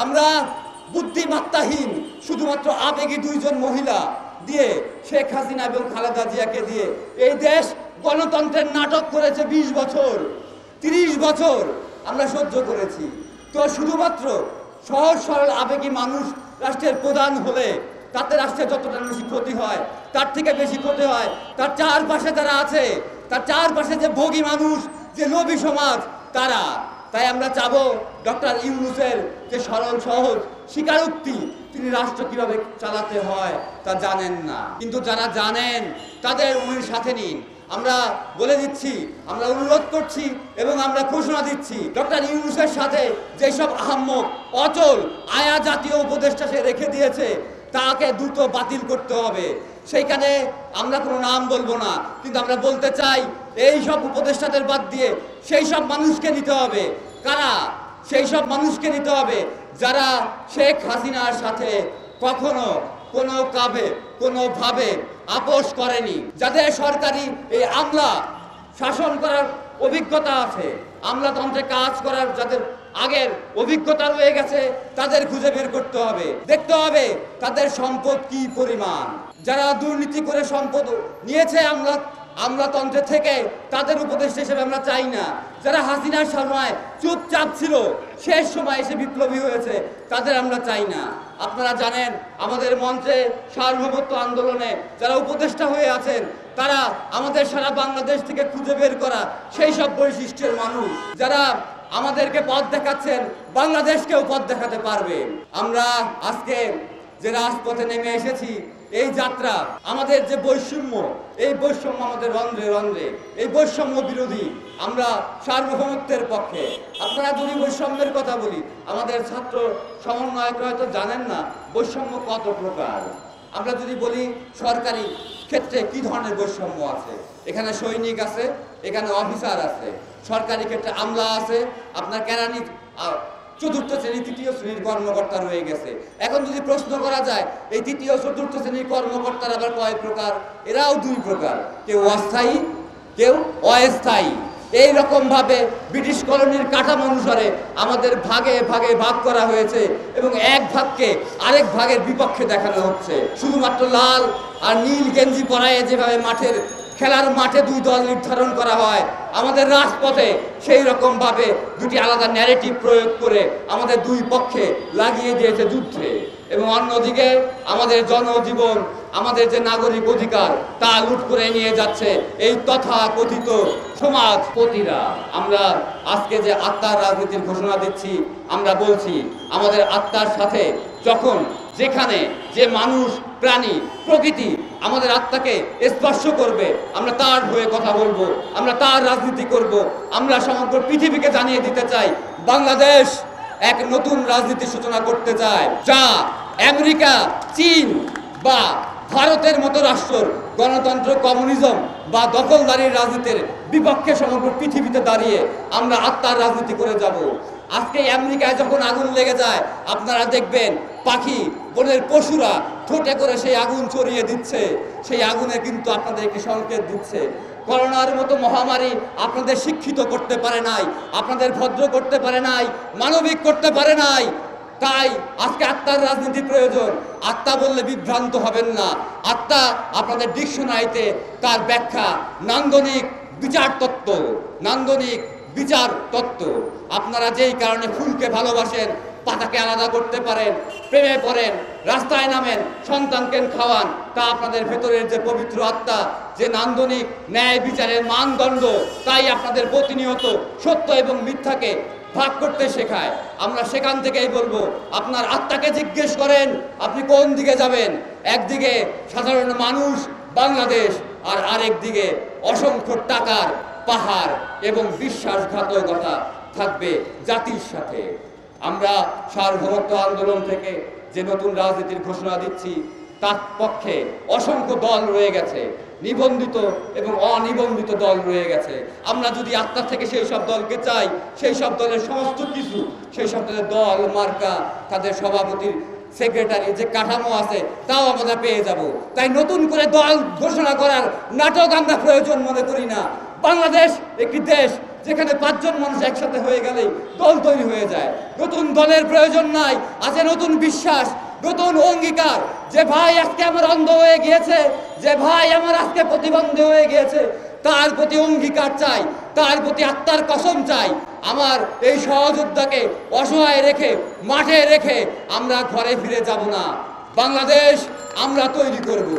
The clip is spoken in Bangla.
আমরা বুদ্ধিমত্তাহীন শুধুমাত্র আবেগী দুইজন মহিলা দিয়ে শেখ হাসিনা এবং খালেদা জিয়াকে দিয়ে এই দেশ গণতন্ত্রের নাটক করেছে 20 বছর 30 বছর আমরা সহ্য করেছি। তো শুধুমাত্র সহজ সরল আবেগী মানুষ রাষ্ট্রের প্রধান হলে তাতে রাষ্ট্রের যতটা বেশি ক্ষতি হয় তার থেকে বেশি ক্ষতি হয় তার চারপাশে যারা আছে, তার চারপাশে যে ভোগী মানুষ, যে লোভী সমাজ, তারা। তাই আমরা চাবো ডক্টর ইউনূসের যে সরল সহজ স্বীকারোক্তি, তিনি রাষ্ট্র কিভাবে চালাতে হয় তা জানেন না, কিন্তু যারা জানেন তাদের উনির সাথে নিন। আমরা বলে দিচ্ছি, আমরা অনুরোধ করছি এবং আমরা ঘোষণা দিচ্ছি, ডক্টর ইউনূসের সাথে যেসব আহাম্মক অচল আয়া জাতীয় উপদেষ্টা সে রেখে দিয়েছে তাকে দ্রুত বাতিল করতে হবে। সেইখানে আমরা কোনো নাম বলবো না, কিন্তু আমরা বলতে চাই এই সব উপদেষ্টাদের বাদ দিয়ে সেই সব মানুষকে নিতে হবে। কারা? সেই সব মানুষকে নিতে হবে যারা শেখ হাসিনার সাথে কখনো কোনোভাবে আপোষ করেনি, যাদের সরকারি এই আমলা শাসন করার অভিজ্ঞতা আছে, আমলাতন্ত্রে কাজ করার যাদের আগের অভিজ্ঞতা রয়ে গেছে, তাদের খুঁজে বের করতে হবে। দেখতে হবে তাদের সম্পদ কি পরিমাণ। যারা দুর্নীতি করে সম্পদ নিয়েছে আমলাতন্ত্রে থেকে, তাদের উপদেষ্টা হিসেবে আমরা চাই না। যারা হাসিনার সময় চুপচাপ ছিল, শেষ সময় এসে বিপ্লবী হয়েছে, তাদের আমরা চাই না। আপনারা জানেন আমাদের মঞ্চে সার্বভৌমত্ব আন্দোলনে যারা উপদেষ্টা হয়ে আছেন, তারা আমাদের সারা বাংলাদেশ থেকে খুঁজে বের করা সেই সব বৈশিষ্ট্যের মানুষ, যারা আমাদেরকে পথ দেখাচ্ছেন, বাংলাদেশকেও পথ দেখাতে পারবে। আমরা আজকে যে রাজপথে নেমে এসেছি, এই যাত্রা আমাদের যে বৈষম্য, এই বৈষম্য আমাদের রন্ধ্রে রন্ধ্রে, এই বৈষম্য বিরোধী। আমরা সার্বভৌমত্বের পক্ষে। আপনারা যদি বৈষম্যের কথা বলি, আমাদের ছাত্র সমন্বয়করা হয়তো জানেন না বৈষম্য কত প্রকার। আমরা যদি বলি সরকারি ক্ষেত্রে কি ধরনের বৈষম্য আছে, এখানে সৈনিক আছে, এখানে অফিসার আছে, সরকারি ক্ষেত্রে আমলা আছে, আপনার কেরানি চতুর্থ শ্রেণী তৃতীয় শ্রেণীর কর্মকর্তা রয়ে গেছে। এখন যদি প্রশ্ন করা যায় এই তৃতীয় চতুর্থ শ্রেণীর কর্মকর্তারা আবার কয় প্রকার? এরাও দুই প্রকার, কেউ অস্থায়ী কেউ অস্থায়ী। এই রকম ভাবে ব্রিটিশ কলোনির কাঠামো অনুসারে আমাদের ভাগে ভাগে ভাগ করা হয়েছে এবং এক ভাগকে আরেক ভাগের বিপক্ষে দেখানো হচ্ছে। শুধুমাত্র লাল আর নীল গেঞ্জি পরায় যেভাবে খেলার মাঠে দুই দল নির্ধারণ করা হয়, আমাদের রাজপথে সেই রকম ভাবে দুটি আলাদা ন্যারেটিভ প্রয়োগ করে আমাদের দুই পক্ষে লাগিয়ে দিয়েছে যুদ্ধে। এবং অন্যদিকে আমাদের জনজীবন, আমাদের যে নাগরিক অধিকার তা লুট করে নিয়ে যাচ্ছে এই তথাকথিত সমাজপতিরা। আমরা আজকে যে আত্মার রাজনীতির ঘোষণা দিচ্ছি, আমরা বলছি আমাদের আত্মার সাথে যখন যেখানে যে মানুষ, প্রাণী, প্রকৃতি আমাদের আত্মাকে স্পর্শ করবে, আমরা তার হয়ে কথা বলবো, আমরা তার রাজনীতি করব। আমরা সমগ্র পৃথিবীকে জানিয়ে দিতে চাই বাংলাদেশ এক নতুন রাজনীতির সূচনা করতে চায়, যা আমেরিকা, চীন বা ভারতের মতো রাষ্ট্র গণতন্ত্র, কমিউনিজম বা দখলদারির রাজনীতির বিপক্ষে সমগ্র পৃথিবীতে দাঁড়িয়ে আমরা আত্মার রাজনীতি করে যাব। আজকে আমেরিকায় যখন আগুন লেগে যায়, আপনারা দেখবেন পাখি, বনের পশুরা ঠোঁটে করে সেই আগুন ছড়িয়ে দিচ্ছে। সেই আগুনে কিন্তু আপনাদের একটি সংকেত দিচ্ছে করোনার মতো মহামারী আপনাদের শিক্ষিত করতে পারে নাই, আপনাদের ভদ্র করতে পারে নাই, মানবিক করতে পারে নাই। তাই আজকে আত্মার রাজনীতি প্রয়োজন। আত্মা বললে বিভ্রান্ত হবেন না। আত্মা আপনাদের ডিকশনারিতে তার ব্যাখ্যা নান্দনিক বিচার তত্ত্ব, নান্দনিক বিচার তত্ত্ব। আপনারা যেই কারণে ফুলকে ভালোবাসেন, পাতাকে আলাদা করতে পারেন, প্রেমে পড়েন, রাস্তায় নামেন, সন্তানকে খাওয়ান, তা আপনাদের ভেতরের যে পবিত্র আত্মা, যে নান্দনিক ন্যায় বিচারের মানদণ্ড, তাই আপনাদের প্রতিনিয়ত সত্য এবং মিথ্যাকে ভাগ করতে শেখায়। আমরা সেখান থেকেই বলবো, আপনার আত্মাকে জিজ্ঞেস করেন আপনি কোন দিকে যাবেন। একদিকে সাধারণ মানুষ, বাংলাদেশ, আর আরেক দিকে অসংখ্য টাকার পাহাড় এবং বিশ্বাসঘাতকতা থাকবে জাতির সাথে। আমরা সার্বভৌমত্ব আন্দোলন থেকে যে নতুন রাজনীতির ঘোষণা দিচ্ছি, তার পক্ষে অসংখ্য দল রয়ে গেছে, নিবন্ধিত এবং অনিবন্ধিত দল রয়ে গেছে। আমরা যদি আত্মা থেকে সেই সব দলকে চাই, সেই সব দলের সমস্ত কিছু, সেই সব দলের দল, মার্কা, তাদের সভাপতির, সেক্রেটারি যে কাঠামো আছে তাও আমরা পেয়ে যাব। তাই নতুন করে দল ঘোষণা করার নাটক আমরা প্রয়োজন মনে করি না। বাংলাদেশ একটি দেশ, যেখানে 5 জন মানুষ একসাথে হয়ে গেলেই দল তৈরি হয়ে যায়। নতুন দলের প্রয়োজন নাই, আছে নতুন বিশ্বাস, নতুন অঙ্গীকার। যে ভাই আজকে আমার অন্ধ হয়ে গিয়েছে, যে ভাই আমার আজকে প্রতিবন্ধী হয়ে গিয়েছে, তার প্রতি অঙ্গীকার চাই, তার প্রতি আত্মার কসম চাই। আমার এই সহযোদ্ধাকে অসহায় রেখে, মাঠে রেখে আমরা ঘরে ফিরে যাব না। বাংলাদেশ আমরা তৈরি করব।